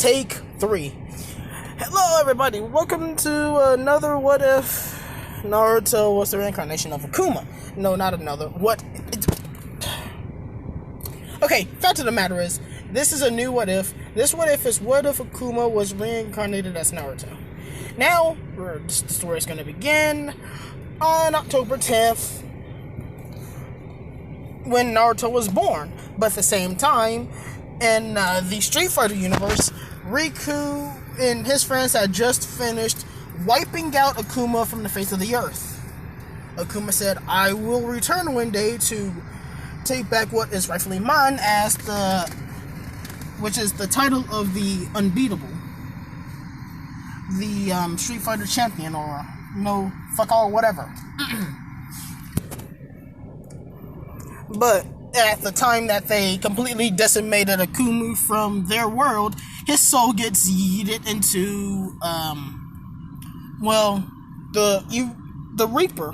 Take 3. Hello everybody, welcome to another What If Naruto was the reincarnation of Akuma. No, not another. Okay, fact of the matter is, this is a new What If. This What If is what if Akuma was reincarnated as Naruto. Now, the story is going to begin on October 10th, when Naruto was born. But at the same time, in the Street Fighter universe, Riku and his friends had just finished wiping out Akuma from the face of the earth. Akuma said, "I will return one day to take back what is rightfully mine," as which is the title of the unbeatable, the Street Fighter champion, or no, fuck all, whatever. But at the time that they completely decimated Akuma from their world, his soul gets yeeted into, the Reaper.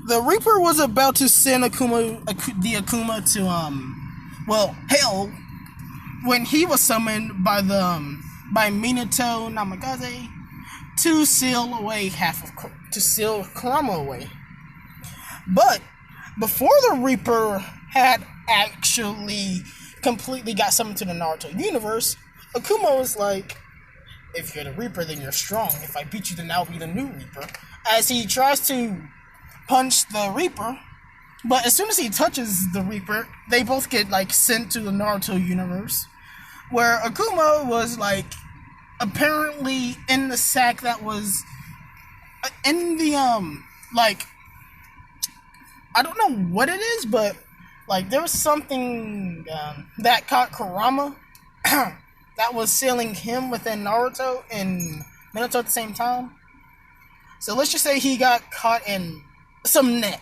The Reaper was about to send the Akuma to, hell, when he was summoned by Minato Namikaze to seal Kurama away. But before the Reaper had actually completely got summoned to the Naruto universe, Akuma was like, "If you're the Reaper, then you're strong. If I beat you, then I'll be the new Reaper." As he tries to punch the Reaper, but as soon as he touches the Reaper, they both get, sent to the Naruto universe, where Akuma was, apparently in the sack that was in the, I don't know what it is, but, there was something, that caught Kurama, that was sealing him within Naruto and Minato at the same time. So let's just say he got caught in some net.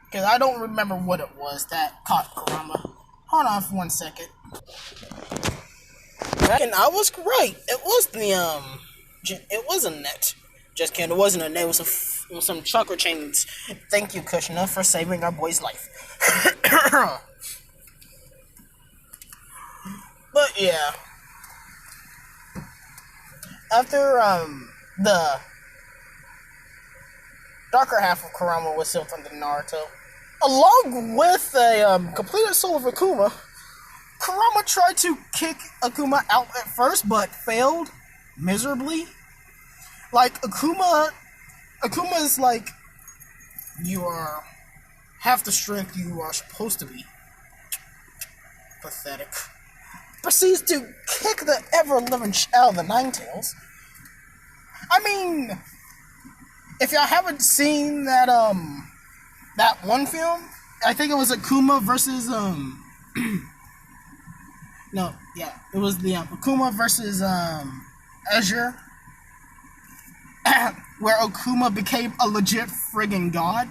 Because I don't remember what it was that caught Kurama. Hold on for 1 second. And I was right. It was a net. Just kidding, it wasn't a net. It was some chakra chains. Thank you, Kushner, for saving our boy's life. But yeah, after the darker half of Kurama was sealed from the Naruto, along with a completed soul of Akuma, Kurama tried to kick Akuma out at first, but failed miserably. Akuma's like, "You are half the strength you are supposed to be." Pathetic. Proceeds to kick the ever-living out of the Ninetales. I mean, if y'all haven't seen that one film, I think it was Akuma versus, it was the Akuma versus, Azure, where Akuma became a legit friggin' god.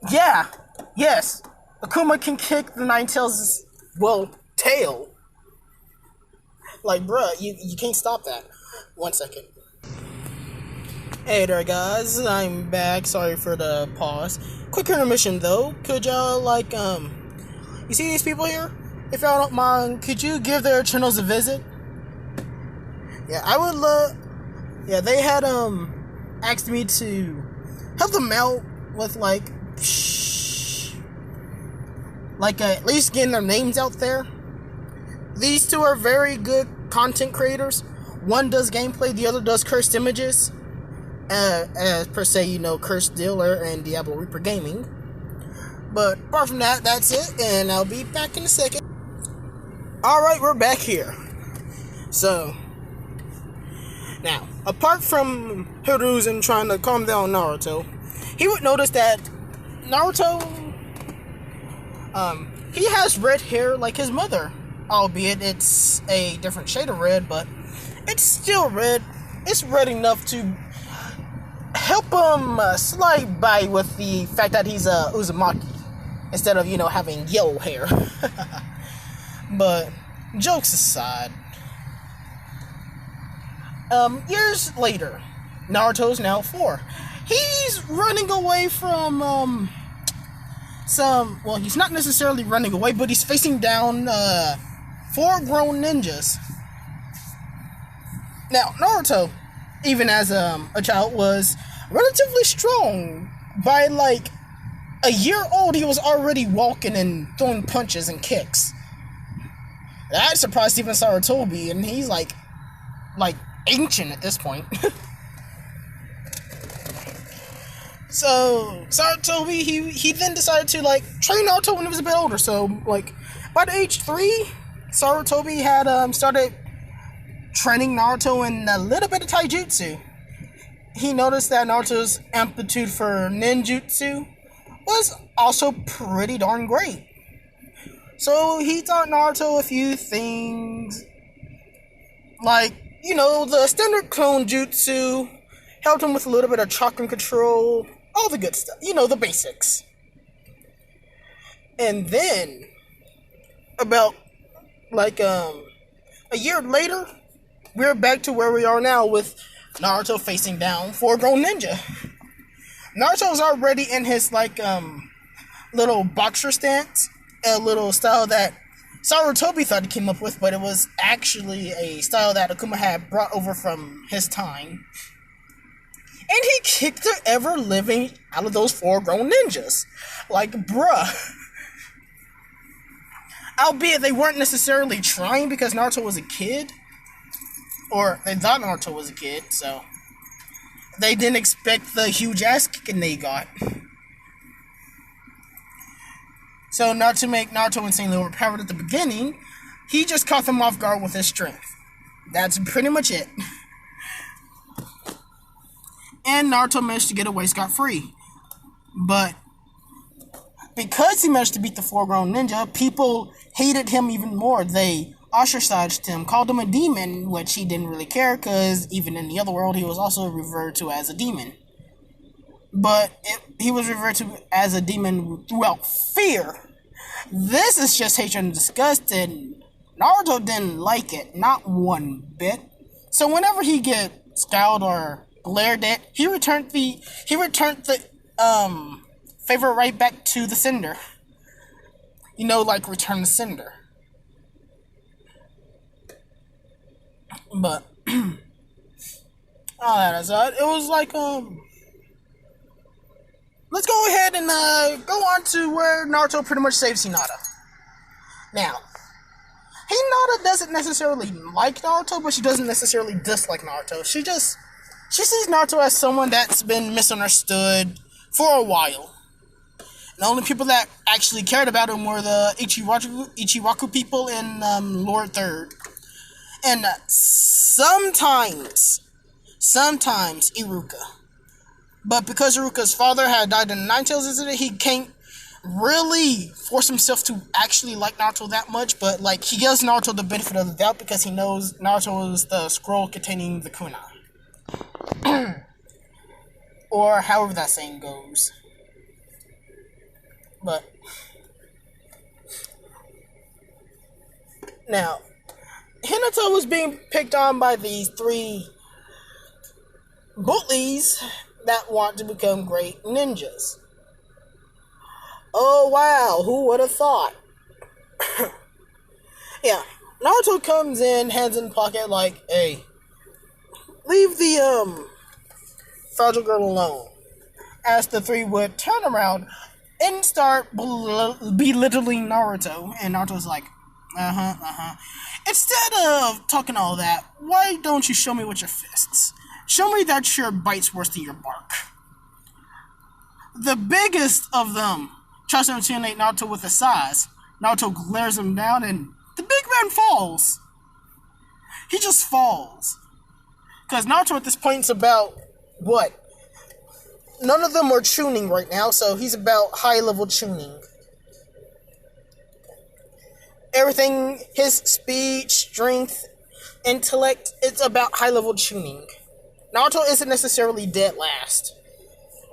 Yeah, yes, Akuma can kick the Ninetales' tail. Bruh, you can't stop that. 1 second. Hey there, guys, I'm back. Sorry for the pause. Quick intermission, though. Could y'all, you see these people here? If y'all don't mind, could you give their channels a visit? Yeah, I would love... Yeah, they had, asked me to help them out with, at least getting their names out there. These two are very good content creators. One does gameplay, the other does cursed images. As per se, Cursed Dealer and Diablo Reaper Gaming. But apart from that, that's it, and I'll be back in a second. Alright, we're back here. So, now, apart from Hiruzen trying to calm down Naruto, he would notice that Naruto, he has red hair like his mother. Albeit it's a different shade of red, but it's still red. It's red enough to help him slide by with the fact that he's a Uzumaki, instead of, having yellow hair. But, jokes aside, years later, Naruto's now 4. He's running away from, well, he's not necessarily running away, but he's facing down 4 grown ninjas. Now, Naruto, even as a child, was relatively strong. By like a year old, he was already walking and throwing punches and kicks. That surprised even Sarutobi, and he's like ancient at this point. So Sarutobi, he then decided to like train Naruto when he was a bit older. So like by the age 3, Sarutobi had started training Naruto in a little bit of taijutsu. He noticed that Naruto's aptitude for ninjutsu was also pretty darn great. So he taught Naruto a few things, like, you know, the standard clone jutsu, helped him with a little bit of chakra control, all the good stuff, you know, the basics. And then, about, like, a year later, we're back to where we are now with Naruto facing down 4 grown ninja. Naruto's already in his, like, little boxer stance, a little style that Sarutobi thought he came up with, but it was actually a style that Akuma had brought over from his time. And he kicked the ever-living out of those 4 grown ninjas. Like, bruh. Albeit they weren't necessarily trying because Naruto was a kid. Or they thought Naruto was a kid, so they didn't expect the huge ass kicking they got. So not to make Naruto insanely overpowered at the beginning, he just caught them off guard with his strength. That's pretty much it. And Naruto managed to get away scot-free. But because he managed to beat the 4 grown ninja, people hated him even more. They ostracized him, called him a demon, which he didn't really care because even in the other world he was also referred to as a demon. But he was referred to as a demon throughout fear. This is just hatred and disgust, and Naruto didn't like it, not one bit. So whenever he get scowled or glared at, he returned the favor right back to the sender. You know, like return the sender. But all that aside, it was like let's go ahead and go on to where Naruto pretty much saves Hinata. Now, Hinata doesn't necessarily like Naruto, but she doesn't necessarily dislike Naruto. She sees Naruto as someone that's been misunderstood for a while. The only people that actually cared about him were the Ichiwaku people in Lord Third. And sometimes Iruka. But because Iruka's father had died in the Nine Tails incident, he can't really force himself to actually like Naruto that much. But like he gives Naruto the benefit of the doubt because he knows Naruto is the scroll containing the kunai. Or however that saying goes. But now, Hinata was being picked on by these 3 bullies that want to become great ninjas. Oh wow, who would have thought? Yeah, Naruto comes in, hands in pocket like, hey, leave the fragile girl alone. As the 3 would turn around and start belittling Naruto, and Naruto's like, Instead of talking all that, why don't you show me with your fists? Show me that your bite's worse than your bark. The biggest of them tries to intimidate Naruto with his size. Naruto glares him down and the big man falls. He just falls. Because Naruto at this point is about, what? None of them are tuning right now, so he's about high-level tuning. Everything, his speed, strength, intellect, it's about high-level tuning. Naruto isn't necessarily dead last.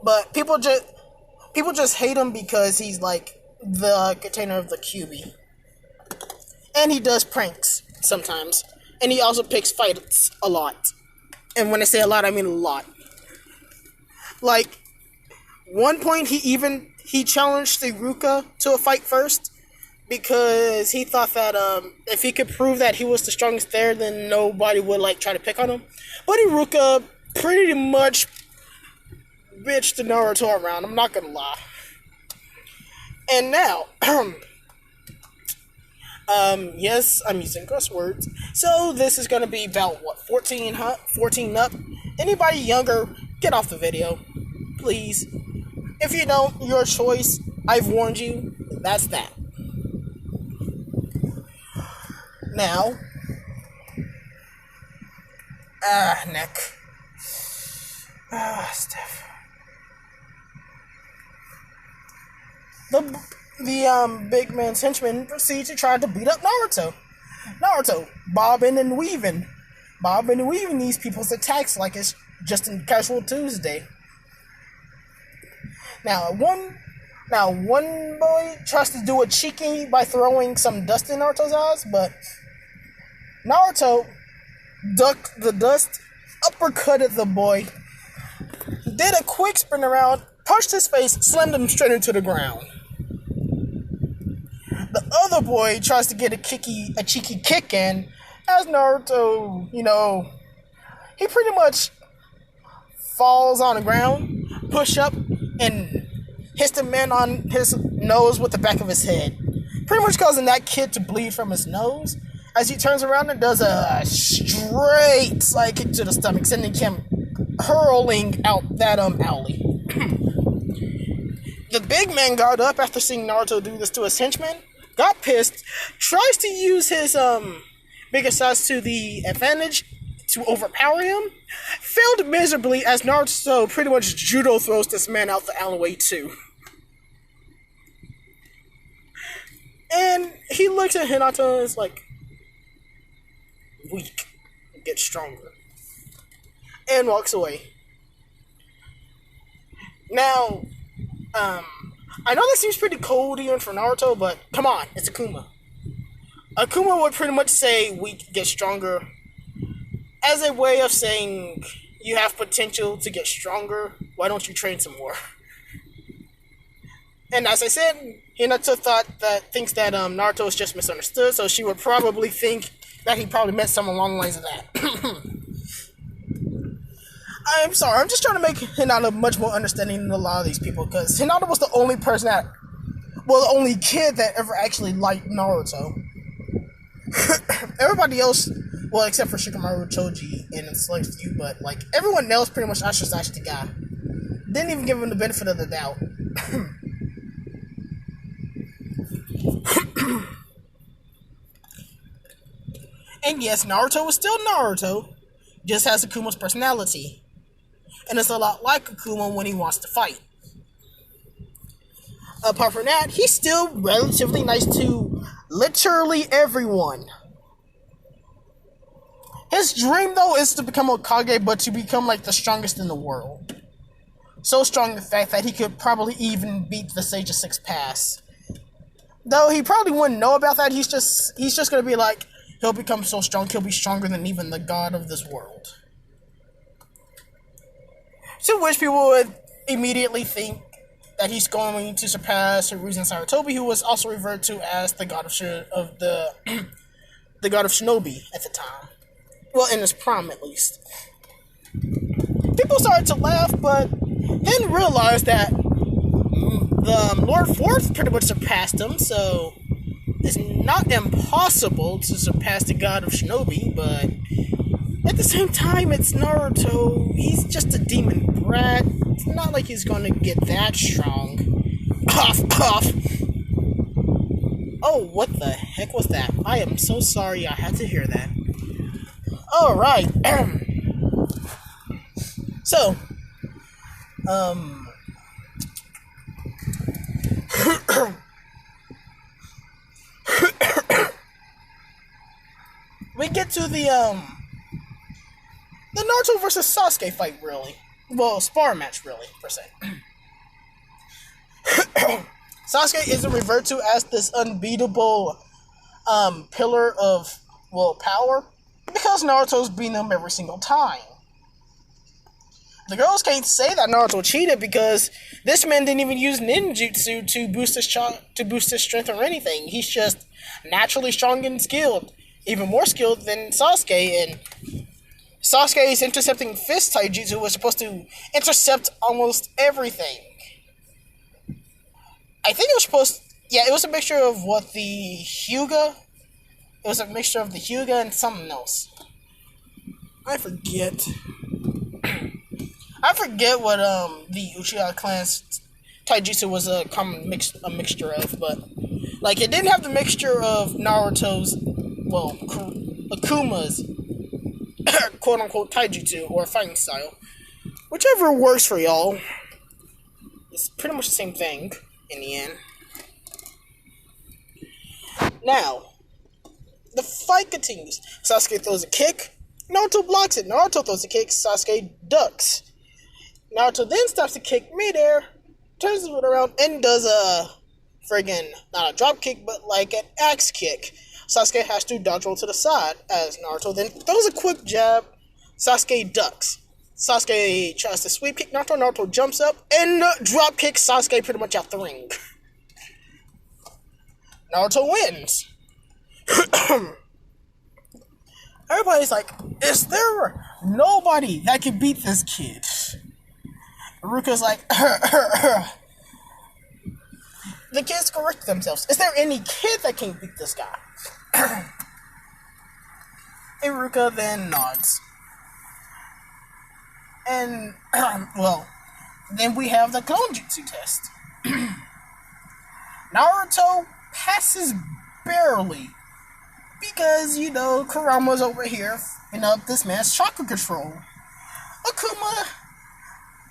But people just hate him because he's like the container of the QB. And he does pranks sometimes. And he also picks fights a lot. And when I say a lot, I mean a lot. Like, one point he he challenged Iruka to a fight first because he thought that if he could prove that he was the strongest there, then nobody would like try to pick on him. But Iruka pretty much bitched Naruto around. I'm not gonna lie. And now, yes, I'm using crosswords. So this is gonna be about what 14 up. Anybody younger, get off the video, please. If you don't, your choice. I've warned you. That's that. Now, neck. Stiff. The big man's henchman proceeds to try to beat up Naruto. Naruto, bobbing and weaving these people's attacks like it's just a casual Tuesday. Now one boy tries to do a cheeky by throwing some dust in Naruto's eyes, but Naruto ducked the dust, uppercutted the boy, did a quick sprint around, punched his face, slammed him straight into the ground. The other boy tries to get a cheeky kick in, as Naruto, he pretty much falls on the ground, push up, and hits the man on his nose with the back of his head, pretty much causing that kid to bleed from his nose, as he turns around and does a straight side kick to the stomach, sending him hurling out that alley. The big man got up after seeing Naruto do this to his henchman, got pissed, tries to use his bigger size to the advantage to overpower him, failed miserably as Naruto pretty much judo throws this man out the alleyway too. And he looks at Hinata and is like, weak, get stronger, and walks away. Now, I know that seems pretty cold even for Naruto, but come on, it's Akuma. Akuma would pretty much say weak, get stronger, as a way of saying you have potential to get stronger, why don't you train some more? And as I said, Hinata thinks that Naruto is just misunderstood, so she would probably think that he probably meant something along the lines of that. I'm sorry, I'm just trying to make Hinata much more understanding than a lot of these people, because Hinata was the only the only kid that ever actually liked Naruto. Everybody else, well, except for Shikamaru Choji and Enslaved You, but, everyone else pretty much ostracized the guy. Didn't even give him the benefit of the doubt. And yes, Naruto is still Naruto, just has Akuma's personality. And it's a lot like Akuma when he wants to fight. Apart from that, he's still relatively nice to literally everyone. His dream, though, is to become Hokage, but to become, the strongest in the world. So strong, in fact, that he could probably even beat the Sage of Six Paths. Though he probably wouldn't know about that, he's just gonna be he'll become so strong, he'll be stronger than even the god of this world. To which people would immediately think that he's going to surpass Hiruzen Sarutobi, who was also referred to as the god of the god of Shinobi at the time. Well, in his prime, at least. People started to laugh, but then realized that the Lord Fourth pretty much surpassed him, so it's not impossible to surpass the god of Shinobi, but at the same time, it's Naruto. He's just a demon brat. It's not like he's going to get that strong. Cough, cough. Oh, what the heck was that? I am so sorry I had to hear that. Alright. So, we get to the Naruto versus Sasuke fight, really. Well, spar match, really, per se. Sasuke is referred to as this unbeatable pillar of, power, because Naruto's beating him every single time. The girls can't say that Naruto cheated because this man didn't even use ninjutsu to boost his strength or anything. He's just naturally strong and skilled, even more skilled than Sasuke. And Sasuke's intercepting fist taijutsu was supposed to intercept almost everything. I think it was supposed. Yeah, it was a mixture of what the Hyuga. It was a mixture of the Hyuga and something else. I forget. I forget what the Uchiha clan's taijutsu was a mixture of, but like it didn't have the mixture of Naruto's, well, Akuma's quote unquote taijutsu or fighting style, whichever works for y'all. It's pretty much the same thing in the end. Now, the fight continues. Sasuke throws a kick. Naruto blocks it. Naruto throws a kick. Sasuke ducks. Naruto then stops the kick midair, turns it around, and does a friggin' not a drop kick, but like an axe kick. Sasuke has to dodge roll to the side as Naruto then throws a quick jab. Sasuke ducks. Sasuke tries to sweep kick Naruto. Naruto jumps up and drop kicks Sasuke pretty much out the ring. Naruto wins. Everybody's like, is there nobody that can beat this kid? Ruka's like, the kids correct themselves. Is there any kid that can beat this guy? Iruka then nods. And, well, then we have the clone jutsu test. Naruto passes barely. Because, you know, Kurama's over here f***ing up this man's chakra control.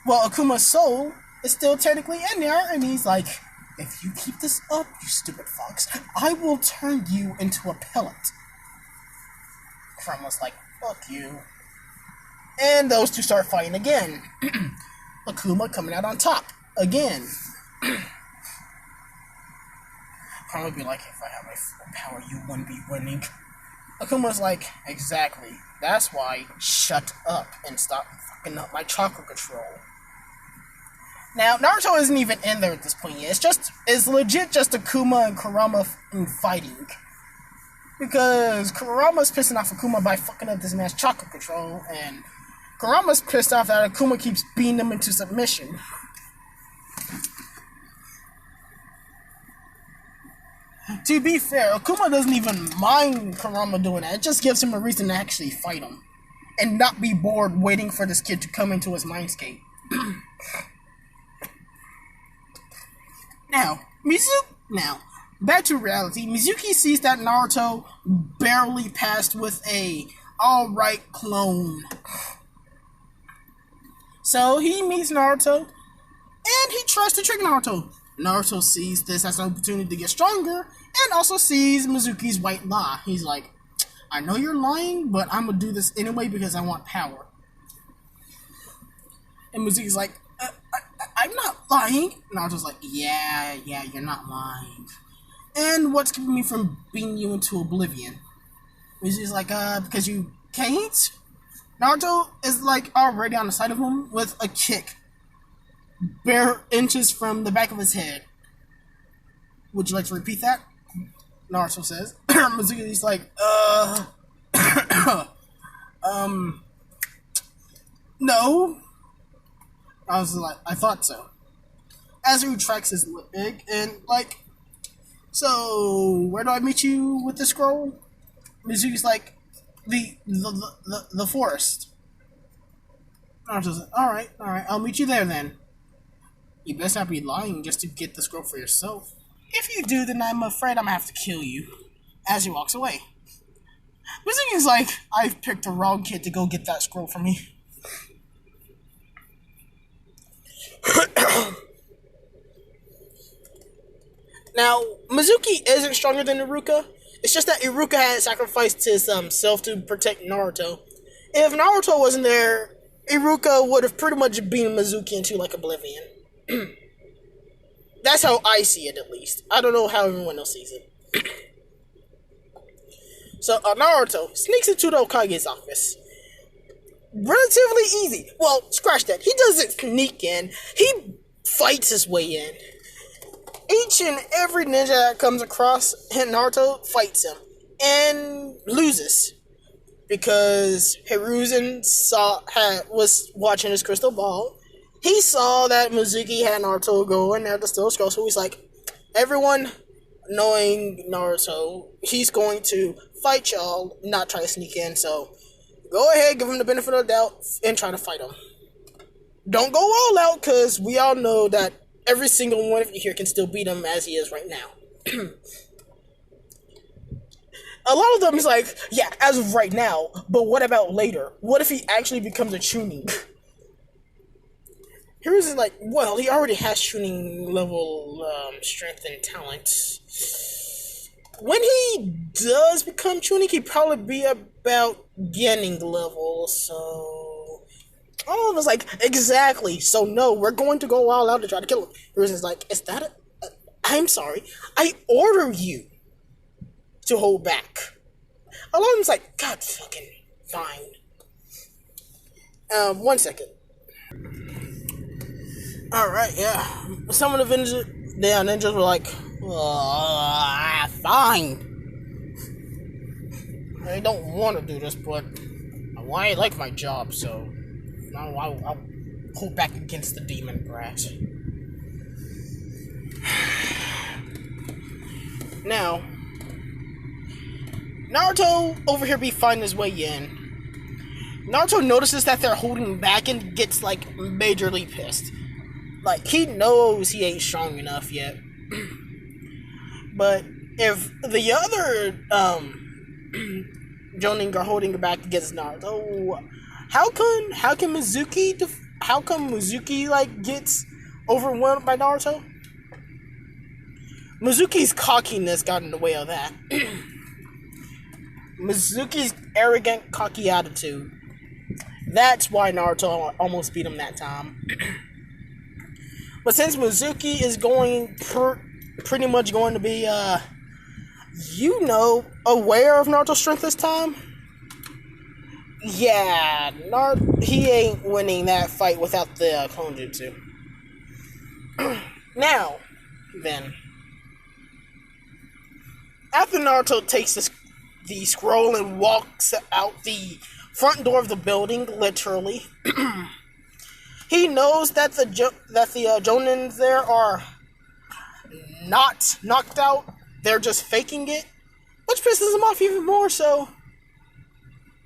Akuma's soul is still technically in there, and he's like, if you keep this up, you stupid fox, I will turn you into a pellet. Kurama's like, fuck you. And those two start fighting again. Akuma coming out on top. Again. Kurama be like, if I have my full power, you wouldn't be winning. Akuma's like, exactly. That's why, shut up and stop fucking up my chakra control. Now, Naruto isn't even in there at this point yet. It's legit just Akuma and Kurama fighting. Because Kurama's pissing off Akuma by fucking up this man's chakra control, and Kurama's pissed off that Akuma keeps beating him into submission. To be fair, Akuma doesn't even mind Kurama doing that. It just gives him a reason to actually fight him. And not be bored waiting for this kid to come into his mindscape. Now, back to reality. Mizuki sees that Naruto barely passed with a alright clone. So he meets Naruto, and he tries to trick Naruto. Naruto sees this as an opportunity to get stronger, and also sees Mizuki's white lie. He's like, I know you're lying, but I'm gonna do this anyway because I want power. And Mizuki's like, I'm not lying. Naruto's like, yeah, you're not lying. And what's keeping me from beating you into oblivion? Mizuki's like, because you can't? Naruto is like already on the side of him with a kick. Bare inches from the back of his head. Would you like to repeat that? Naruto says. Mizuki's like, no. I was like, I thought so. As he retracts his leg and like, so where do I meet you with the scroll? Mizuki's like, the forest. Naruto's like, alright, I'll meet you there then. You best not be lying just to get the scroll for yourself. If you do, then I'm afraid I'm gonna have to kill you. As he walks away. Mizuki's like, I've picked the wrong kid to go get that scroll for me. Now, Mizuki isn't stronger than Iruka. It's just that Iruka had sacrificed his self to protect Naruto. If Naruto wasn't there, Iruka would have pretty much beaten Mizuki into like oblivion. That's how I see it, at least. I don't know how everyone else sees it. So, Naruto sneaks into the Hokage's office. relatively easy. Well, scratch that. He doesn't sneak in. He fights his way in. Each and every ninja that comes across Naruto fights him and loses because Hiruzen was watching his crystal ball. He saw that Mizuki had Naruto go in there to steal scroll, so he's like, everyone knowing Naruto, he's going to fight y'all, not try to sneak in, so go ahead, give him the benefit of the doubt, and try to fight him. Don't go all out, because we all know that every single one of you here can still beat him as he is right now. A lot of them is like, yeah, as of right now, but what about later? What if he actually becomes a Chunin? Here's is like, well, he already has Chunin level strength and talent. When he does become Chunin, he'd probably be about Genin level, so... Oh, I was like, exactly, so no, we're going to go all out to try to kill him. Here's is like, is that I'm sorry, I order you to hold back. A lot of them's like, God fucking fine. 1 second. Alright, yeah. Some of the ninjas were like, fine. I don't want to do this, but I like my job, so I'll hold back against the demon brat. Now, Naruto over here be finding his way in. Naruto notices that they're holding back and gets, like, majorly pissed. Like, he knows he ain't strong enough yet. But if the other, Jonin are holding back against Naruto, how come Mizuki, like, gets overwhelmed by Naruto? Mizuki's cockiness got in the way of that. Mizuki's arrogant, cocky attitude. That's why Naruto almost beat him that time. But since Mizuki is pretty much going to be, aware of Naruto's strength this time, yeah, he ain't winning that fight without the clone jutsu. Now, then, after Naruto takes the scroll and walks out the front door of the building, literally, he knows that the Jonins there are not knocked out. They're just faking it, which pisses him off even more, so,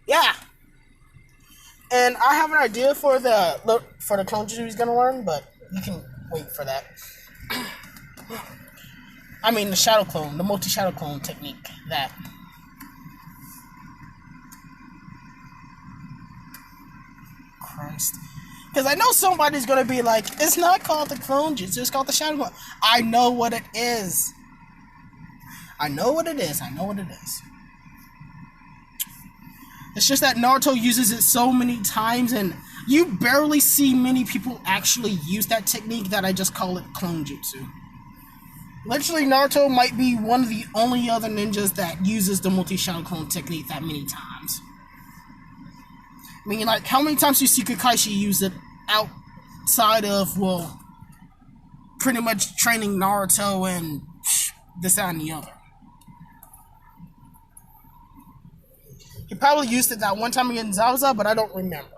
yeah. And I have an idea for the clone jutsu he's gonna learn, but you can wait for that. I mean, the shadow clone, the multi-shadow clone technique, that. Christ. Because I know somebody's going to be like, it's not called the clone jutsu, it's called the shadow clone. I know what it is. I know what it is. It's just that Naruto uses it so many times, and you barely see many people actually use that technique that I just call it clone jutsu. Literally, Naruto might be one of the only other ninjas that uses the multi-shadow clone technique that many times. I mean, like, how many times do you see Kakashi use it outside of, well, pretty much training Naruto and this, that, and the other? He probably used it that one time against Zabuza, but I don't remember.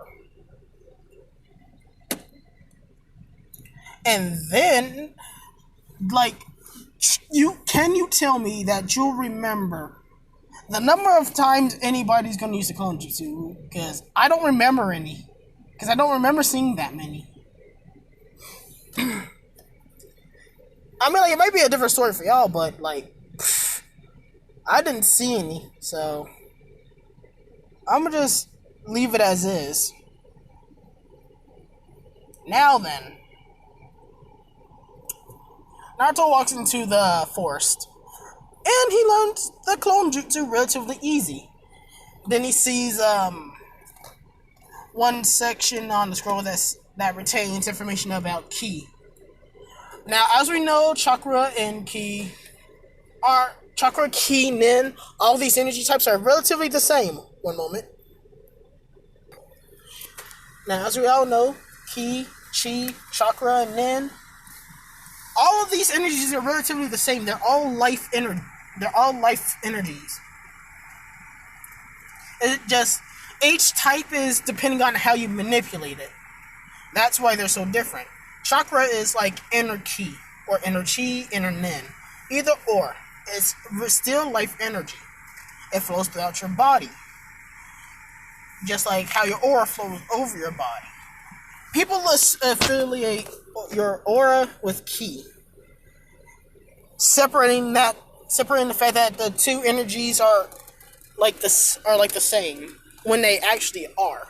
And then, like, can you tell me that you'll remember the number of times anybody's going to use the clone jutsu? Because I don't remember any. Because I don't remember seeing that many. I mean, like, it might be a different story for y'all, but, like, I didn't see any, so I'm going to just leave it as is. Now then, Naruto walks into the forest, and he learns the clone jutsu relatively easy. Then he sees one section on the scroll that retains information about ki. Now, as we know, chakra, ki, nin, all these energy types are relatively the same. One moment. Now, as we all know, ki, chi, chakra, and nin, all of these energies are relatively the same. They're all life energies. It just each type is depending on how you manipulate it. That's why they're so different. Chakra is like inner ki, or inner chi, inner nin. Either or. It's still life energy. It flows throughout your body. Just like how your aura flows over your body. People affiliate your aura with ki. Separating the fact that the two energies are like the same when they actually are.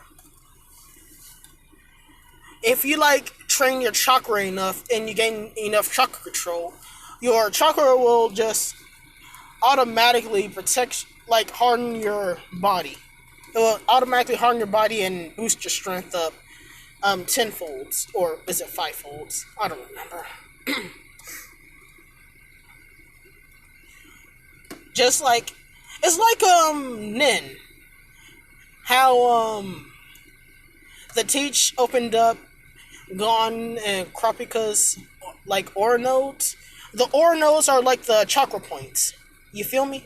If you train your chakra enough and you gain enough chakra control, your chakra will just automatically harden your body. It will automatically harden your body and boost your strength up tenfolds, or is it fivefolds? I don't remember. Just like it's like Nin. How the Teach opened up Gon and Kropika's aura nodes. The aura nodes are like the chakra points. You feel me?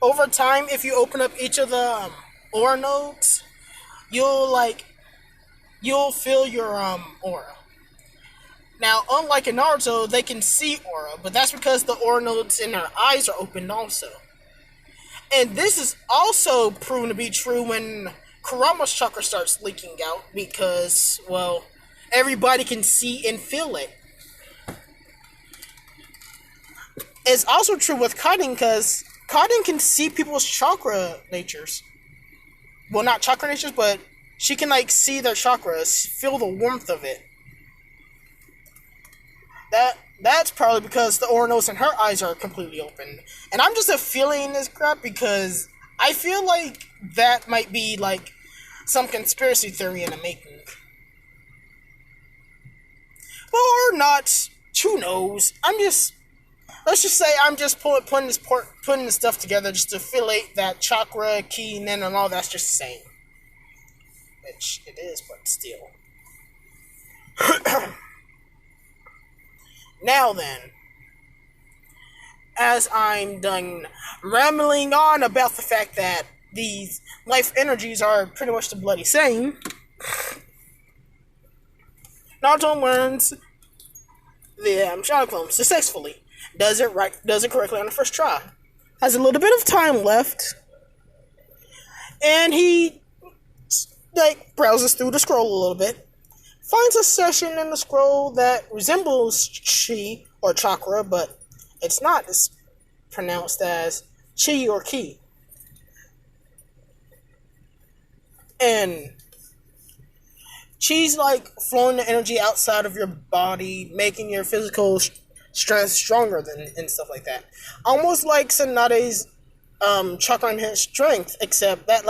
Over time, if you open up each of the aura nodes, you'll feel your aura. Now, unlike in Naruto, they can see aura, but that's because the aura nodes in their eyes are opened also. And this is also proven to be true when Kurama's chakra starts leaking out because, well, everybody can see and feel it. It's also true with Kaden because Kaden can see people's chakra natures. Well, not chakra natures, but she can see their chakras, feel the warmth of it. That's probably because the aura nodes in her eyes are completely open. And I'm just feeling this crap because I feel like that might be some conspiracy theory in the making. Or not, who knows? Let's just say I'm just putting this stuff together just to affiliate that chakra, ki, nin, and all that's just the same. Which it is, but still. Now then, as I'm done rambling on about the fact that these life energies are pretty much the bloody same, Naruto learns the Shadow Clone successfully. Does it correctly on the first try. Has a little bit of time left, and he browses through the scroll a little bit. Finds a session in the scroll that resembles chi or chakra, but it's not. It's pronounced as chi or ki. And chi's flowing the energy outside of your body, making your physical strength stronger and stuff like that. Almost like Tsunade's chakra enhanced strength, except that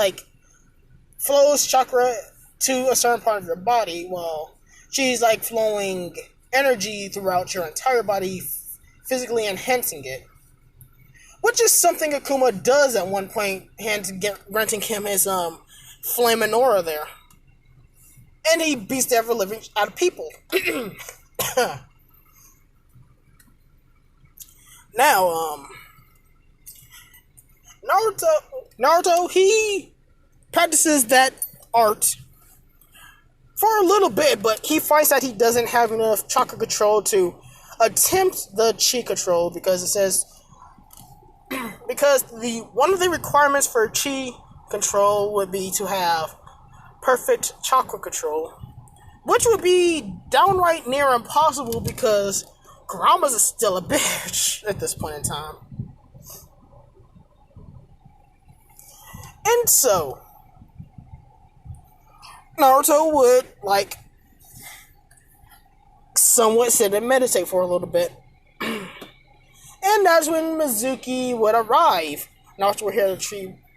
flows chakra to a certain part of your body, while she's flowing energy throughout your entire body, physically enhancing it. Which is something Akuma does at one point, granting him his flaming aura there. And he beats the ever living out of people. Now, Naruto, he practices that art for a little bit, but he finds that he doesn't have enough chakra control to attempt the chi control because it says one of the requirements for chi control would be to have perfect chakra control, which would be downright near impossible because Kurama's still a bitch at this point in time. And so Naruto would somewhat sit and meditate for a little bit. And that's when Mizuki would arrive. Naruto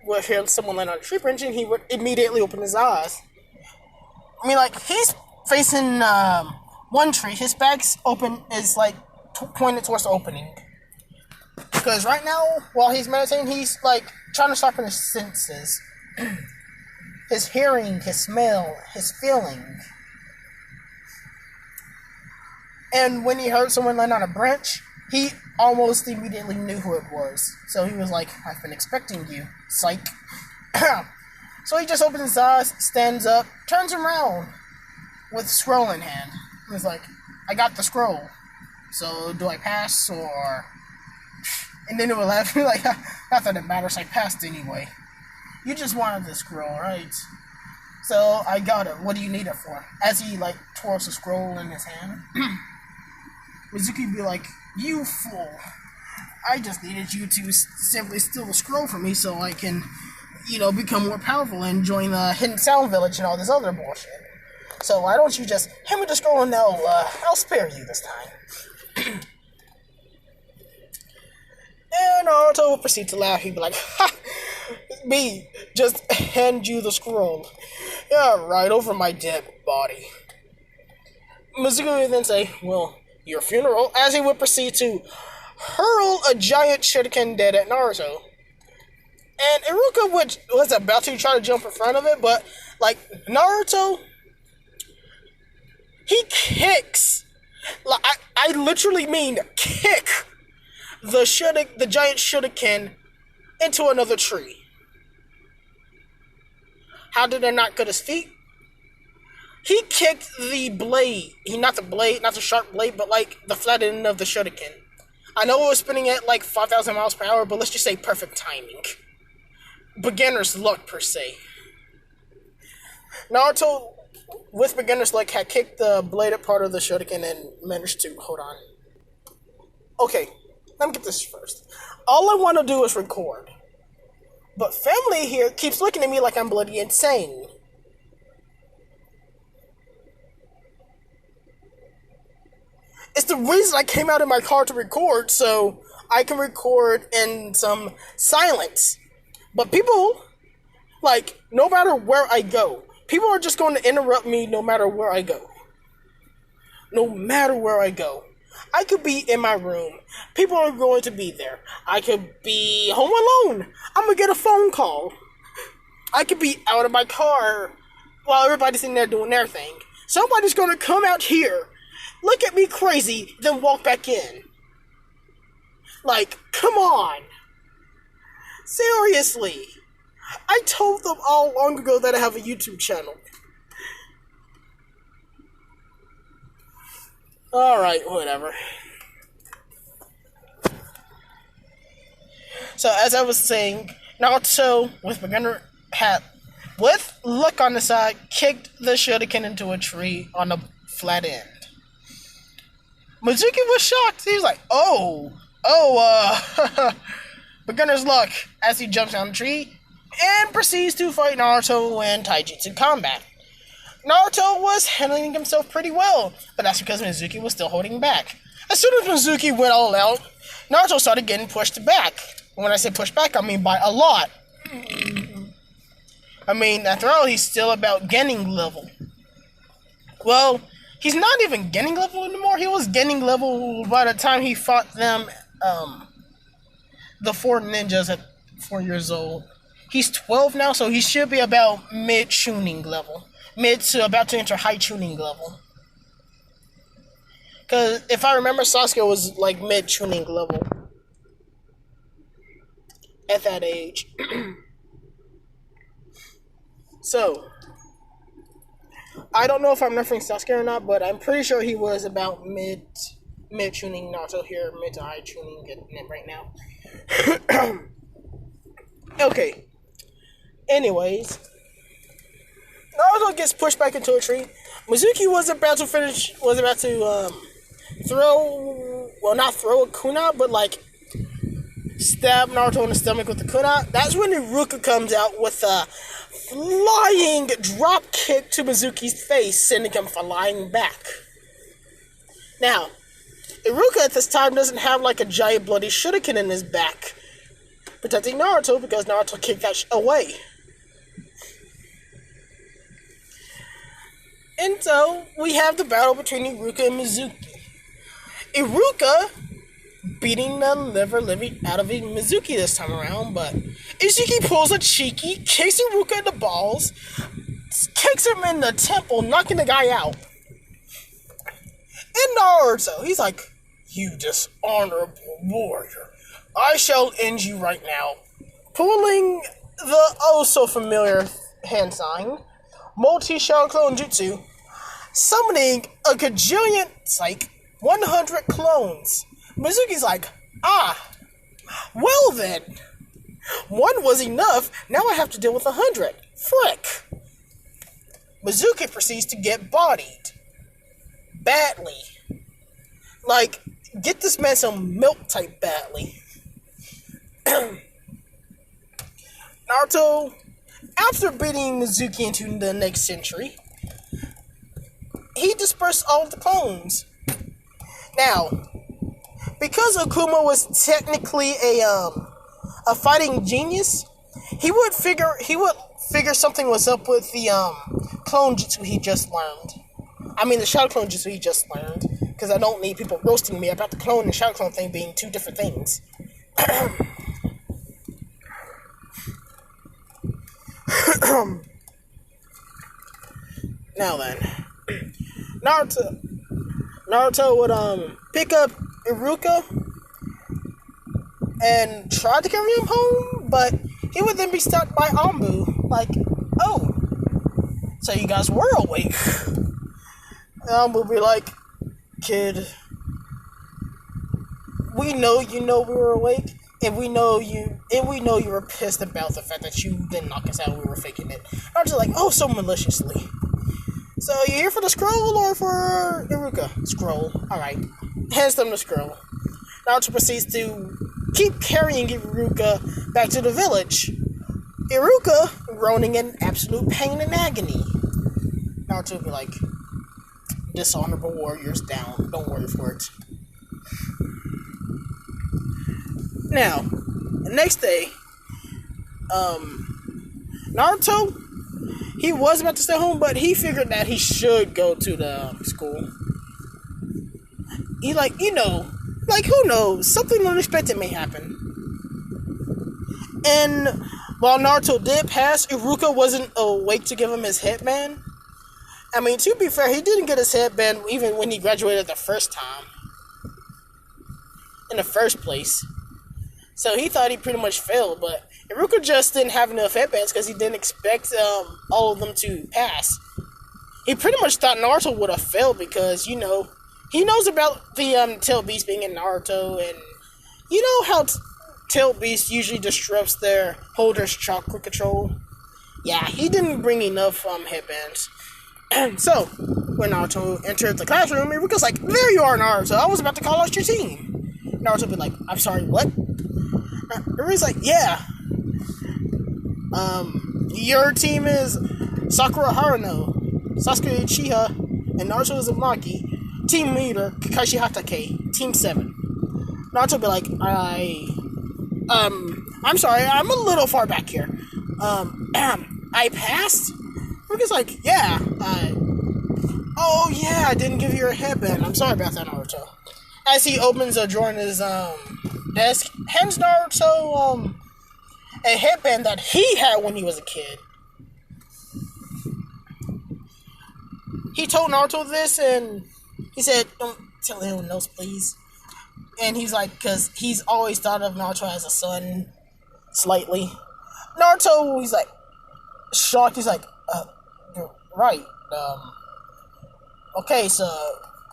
would hear someone land on a tree branch, and he would immediately open his eyes. I mean, he's facing one tree. His back's open is pointed towards the opening. Because right now, while he's meditating, he's trying to sharpen his senses. his hearing, his smell, his feeling. And when he heard someone land on a branch, he almost immediately knew who it was. So he was like, I've been expecting you, psych. So he just opens his eyes, stands up, turns around with a scroll in hand. He's like, I got the scroll. So do I pass or... And then it would laugh, like, not that it matters, I passed anyway. You just wanted the scroll, right? So I got it. What do you need it for? As he, like, twirls the scroll in his hand, Mizuki would be like, you fool. I just needed you to simply steal the scroll from me so I can, become more powerful and join the Hidden Sound Village and all this other bullshit. So why don't you just hand me the scroll and I'll spare you this time. And Naruto would proceed to laugh. He'd be like, ha! Me, just hand you the scroll. Yeah, right over my dead body. Mizuki would then say, well, your funeral, as he would proceed to hurl a giant shuriken dead at Naruto. And Iruka was about to try to jump in front of it, but, like, Naruto, he kicks. Like, I literally mean kick the giant shuriken into another tree. How did it not cut his feet? He kicked the blade. Not the sharp blade, but like the flat end of the shuriken. I know it was spinning at like 5,000 miles per hour, but let's just say perfect timing. Beginner's luck, per se. Naruto, with beginner's luck, had kicked the bladed part of the shuriken and managed to... Hold on. Okay, let me get this first. All I want to do is record. But family here keeps looking at me like I'm bloody insane. It's the reason I came out in my car to record, so I can record in some silence. But people, like, no matter where I go, people are just going to interrupt me no matter where I go. No matter where I go. I could be in my room. People are going to be there. I could be home alone. I'm going to get a phone call. I could be out of my car while everybody's in there doing their thing. Somebody's going to come out here, look at me crazy, then walk back in. Like, come on. Seriously. I told them all long ago that I have a YouTube channel. Alright, whatever. So, as I was saying, Naruto, with luck on the side, kicked the shuriken into a tree on the flat end. Mizuki was shocked. He was like, beginner's luck, as he jumps down the tree and proceeds to fight Naruto in taijutsu combat. Naruto was handling himself pretty well, but that's because Mizuki was still holding back. As soon as Mizuki went all out, Naruto started getting pushed back. When I say pushed back, I mean by a lot. I mean, after all, he's still about gaining level. Well, he's not even gaining level anymore. He was gaining level by the time he fought them, the 4 ninjas at 4 years old. He's 12 now, so he should be about mid-tuning level. Mid to about to enter high tuning level. Because if I remember, Sasuke was like mid-tuning level at that age. So, I don't know if I'm referring Sasuke or not, but I'm pretty sure he was about mid-tuning Naruto here, mid to high tuning right now. Okay. Anyways, Naruto gets pushed back into a tree. Mizuki was about to not throw a kunai, but like stab Naruto in the stomach with the kunai. That's when Iruka comes out with a flying drop kick to Mizuki's face, sending him flying back. Now, Iruka at this time doesn't have like a giant bloody shuriken in his back, protecting Naruto because Naruto kicked that away. And so, we have the battle between Iruka and Mizuki. Iruka beating the living out of Mizuki this time around, but Mizuki pulls a cheeky, kicks Iruka in the balls, kicks him in the temple, knocking the guy out. In Naruto, he's like, "You dishonorable warrior, I shall end you right now." Pulling the oh-so-familiar hand sign, multi-shell clone jutsu, summoning a gajillion, it's like 100 clones. Mizuki's like, well then. One was enough, now I have to deal with 100. Frick. Mizuki proceeds to get bodied. Badly. Like, get this man some milk type badly. Naruto, after beating Mizuki into the next century, he dispersed all of the clones. Now, because Akuma was technically a fighting genius, he would figure something was up with the clone jutsu he just learned. I mean the shadow clone jutsu he just learned, because I don't need people roasting me about the clone and shadow clone thing being two different things. Now then, Naruto would pick up Iruka and try to carry him home, but he would then be stopped by Ambu, like, "Oh, so you guys were awake." And Ambu would be like, "Kid, we know you know we were awake, and we know you were pissed about the fact that you didn't knock us out and we were faking it." Naruto's like, "Oh, so maliciously. So you here for the scroll or for Iruka?" "Scroll." "Alright." Hands them the scroll. Naruto proceeds to keep carrying Iruka back to the village. Iruka groaning in absolute pain and agony. Naruto would be like, "Dishonorable warriors down. Don't worry for it." Now, the next day, Naruto, he was about to stay home, but he figured that he should go to the school. He who knows, something unexpected may happen. And while Naruto did pass, Iruka wasn't awake to give him his headband. I mean, to be fair, he didn't get his headband even when he graduated the first time. In the first place. So he thought he pretty much failed, but Iruka just didn't have enough headbands because he didn't expect all of them to pass. He pretty much thought Naruto would have failed because, he knows about the tail beast being in Naruto, and you know how tail beasts usually disrupts their holders' chakra control? Yeah, he didn't bring enough headbands. So, when Naruto entered the classroom, Iruka's like, "There you are, Naruto, I was about to call out your team." Naruto would be like, "I'm sorry, what?" Iruka's like, "Yeah. Your team is Sakura Haruno, Sasuke Uchiha, and Naruto Uzumaki. Team leader, Kakashi Hatake, Team 7. Naruto would be like, I'm sorry, I'm a little far back here. I passed?" Iruka's like, "Yeah, oh yeah, I didn't give you your headband. I'm sorry about that, Naruto." As he opens a drawer in his desk, hands Naruto a headband that he had when he was a kid. He told Naruto this, and he said, "Don't tell anyone else, please." And he's like, because he's always thought of Naruto as a son, slightly. Naruto, he's like, shocked. He's like, "You're right. Okay, so..."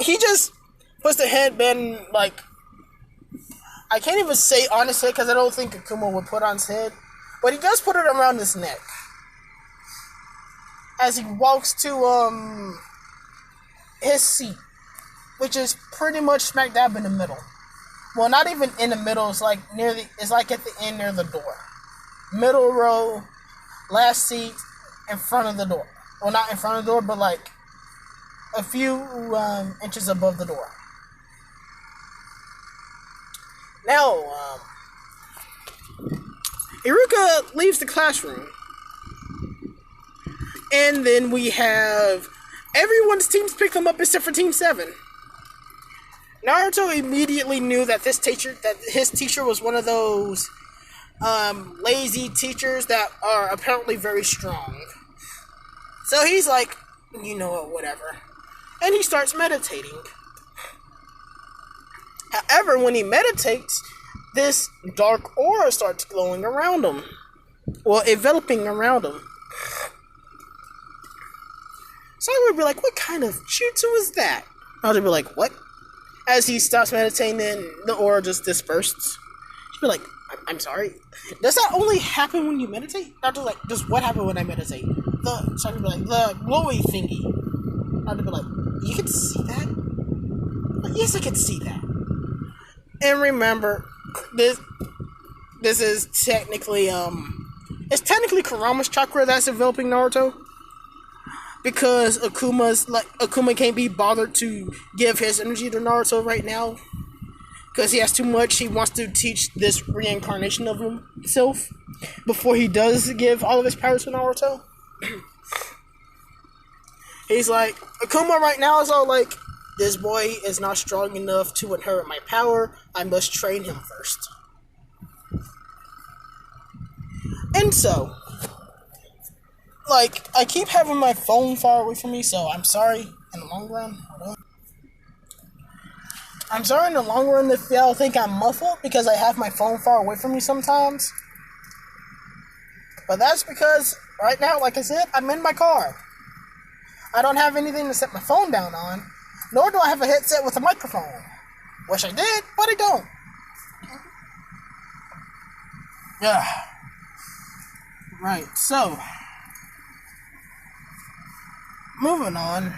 He just puts the headband, like, I can't even say on his head because I don't think Akuma would put on his head, but he does put it around his neck. As he walks to, his seat, which is pretty much smack dab in the middle. Well, not even in the middle, it's like at the end near the door. Middle row, last seat, in front of the door. Well, not in front of the door, but like a few inches above the door. Now, Iruka leaves the classroom. And then we have everyone's teams pick them up except for Team 7. Naruto immediately knew that his teacher was one of those lazy teachers that are apparently very strong. So he's like, you know what, whatever. And he starts meditating. However, when he meditates, this dark aura starts glowing around him. Well, enveloping around him. So I would be like, what kind of jutsu is that? I would be like, what? As he stops meditating, then the aura just disperses. She'd be like, I'm sorry. Does that only happen when you meditate? Not just like, just what happened when I meditate? So I'd be like, the glowy thingy. I'd be like, you can see that? Like, yes, I can see that. And remember, this is technically, it's technically Kurama's chakra that's enveloping Naruto. Because Akuma can't be bothered to give his energy to Naruto right now. Because he has too much. He wants to teach this reincarnation of himself before he does give all of his powers to Naruto. He's like, Akuma right now is all like, this boy is not strong enough to inherit my power. I must train him first. And so, like, I keep having my phone far away from me, so I'm sorry in the long run. I'm sorry in the long run if y'all think I'm muffled because I have my phone far away from me sometimes. But that's because, right now, like I said, I'm in my car. I don't have anything to set my phone down on, nor do I have a headset with a microphone. Wish I did, but I don't. Yeah. Right, so, moving on.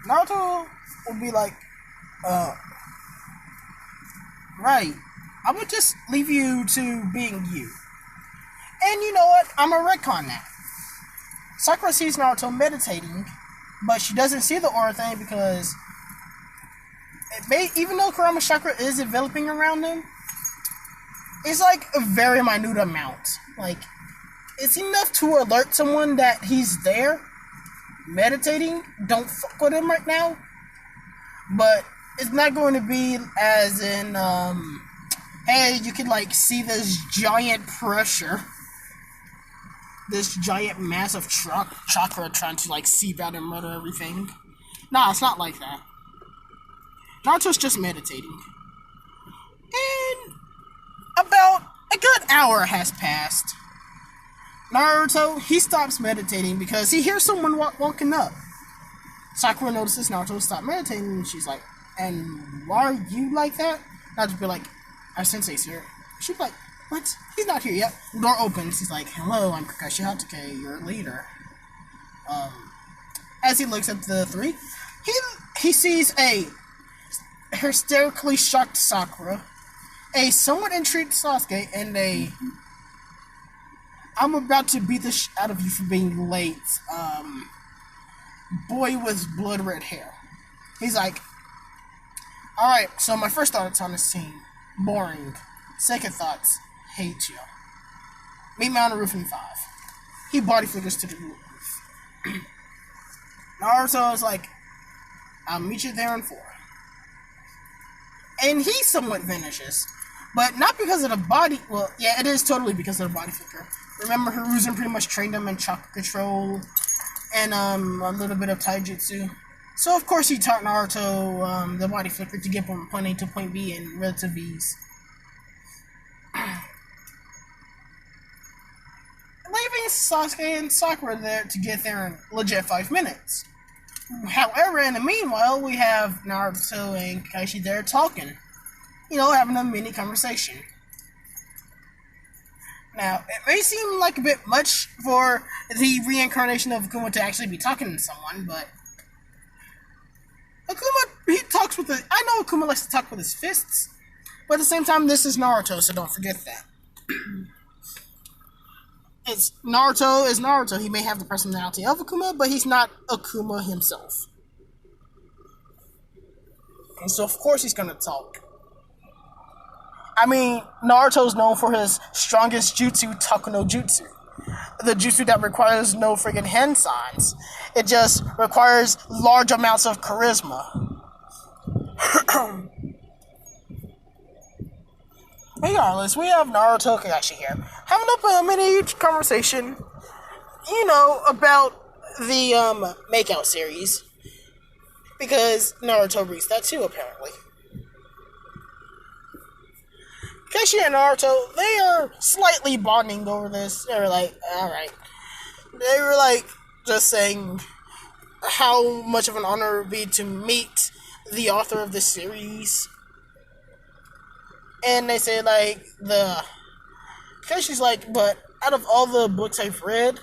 Naruto would be like, right, I would just leave you to being you. And you know what? I'm gonna retcon that. Sakura sees Naruto meditating, but she doesn't see the aura thing because even though Kurama's chakra is enveloping around him, it's like a very minute amount. Like, it's enough to alert someone that he's there, meditating, don't fuck with him right now. But it's not going to be as in, hey, you can like see this giant pressure. This giant massive chakra trying to like seep out and murder everything. Nah, it's not like that. Naruto's just meditating. And about a good hour has passed. Naruto, he stops meditating because he hears someone walking up. Sakura notices Naruto stop meditating and she's like, and why are you like that? Naruto be like, our sensei's here. She'd be like, what? He's not here yet. The door opens. He's like, hello, I'm Kakashi Hatake, your leader. As he looks at the three, he sees a hysterically shocked Sakura, a somewhat intrigued Sasuke, and a I'm about to beat the shit out of you for being late, boy with blood red hair. He's like, alright, so my first thoughts on this scene, boring. Second thoughts, hate you. Meet me on the roof in 5. He body flickers to the roof. Naruto is like, I'll meet you there in 4. And he somewhat vanishes. But not because of the body, well, yeah, it is totally because of the body flicker. Remember, Hiruzen pretty much trained him in chakra control and a little bit of taijutsu. So, of course, he taught Naruto the body flicker to get from point A to point B in relative ease. Leaving Sasuke and Sakura there to get there in legit 5 minutes. However, in the meanwhile, we have Naruto and Kakashi there talking. You know, having a mini conversation. Now, it may seem like a bit much for the reincarnation of Akuma to actually be talking to someone, but Akuma, he talks with I know Akuma likes to talk with his fists, but at the same time, this is Naruto, so don't forget that. Naruto is Naruto. He may have the personality of Akuma, but he's not Akuma himself. And so, of course, he's gonna talk. I mean, Naruto's known for his strongest jutsu, Taku no Jutsu. the jutsu that requires no freaking hand signs. It just requires large amounts of charisma. Regardless, we have Naruto Kakashi here, having a mini conversation, about the Makeout series, because Naruto reads that too, apparently. Kakashi and Naruto, they are slightly bonding over this. They were like, alright. They were like, just saying how much of an honor it would be to meet the author of the series. And they say, like, Kakashi's like, but out of all the books I've read,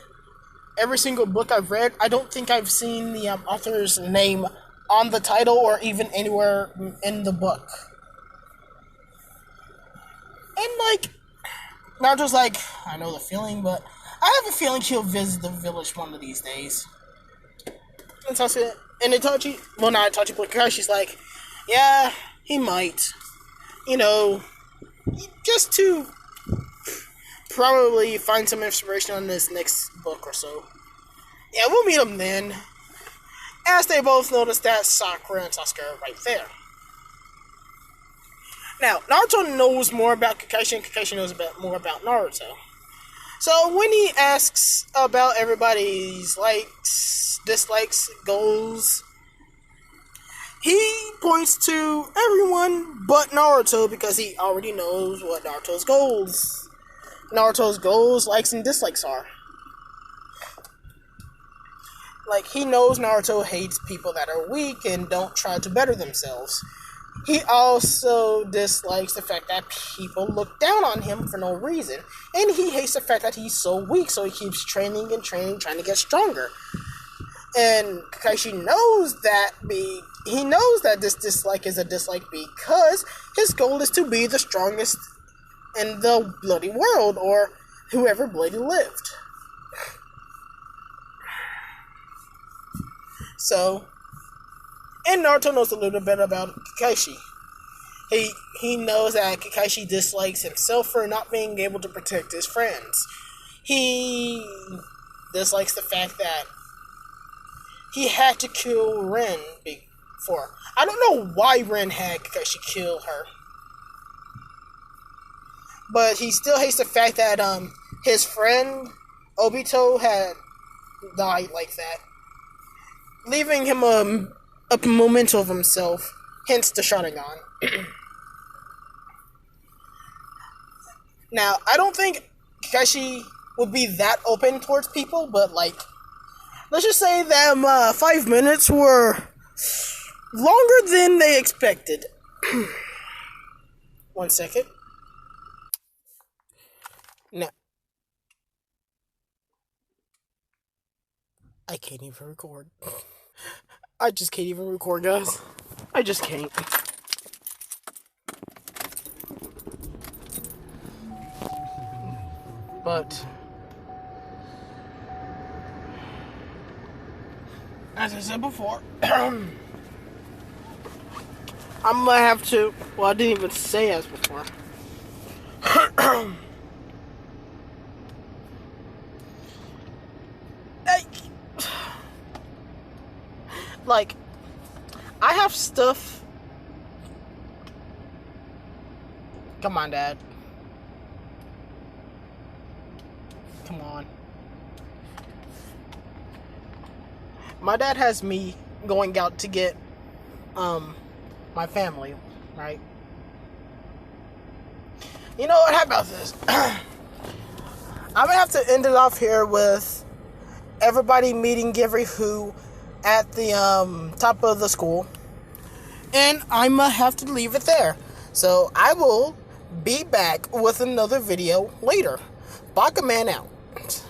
every single book I've read, I don't think I've seen the author's name on the title or even anywhere in the book. And, like, Naruto's like, I know the feeling, but I have a feeling he'll visit the village one of these days. And Itachi, well, not Itachi, but Kakashi's like, yeah, he might. Just to probably find some inspiration on this next book or so. Yeah, we'll meet him then. As they both notice that Sakura and Sasuke are right there. Now, Naruto knows more about Kakashi, and Kakashi knows more about Naruto. So when he asks about everybody's likes, dislikes, goals, he points to everyone but Naruto because he already knows what Naruto's goals, likes, and dislikes are. Like, he knows Naruto hates people that are weak and don't try to better themselves. He also dislikes the fact that people look down on him for no reason. And he hates the fact that he's so weak, so he keeps training and training, trying to get stronger. And Kakashi knows that he knows that this dislike is a dislike because his goal is to be the strongest in the bloody world, or whoever bloody lived. So, and Naruto knows a little bit about Kakashi. He knows that Kakashi dislikes himself for not being able to protect his friends. He dislikes the fact that he had to kill Rin before. I don't know why Rin had Kakashi kill her. But he still hates the fact that his friend Obito had died like that, leaving him a memento of himself, hence the Sharingan. Now, I don't think Kakashi would be that open towards people, but, like, let's just say them 5 minutes were longer than they expected. 1 second. No. I can't even record. I just can't even record, guys. I just can't. But as I said before, I'm gonna have to. Well, I didn't even say as before. Like, I have stuff. Come on, Dad. Come on. My dad has me going out to get my family, right? You know what? How about this? I'm gonna have to end it off here with everybody meeting every who at the top of the school, and I'm gonna have to leave it there. So I will be back with another video later. Baka Man out.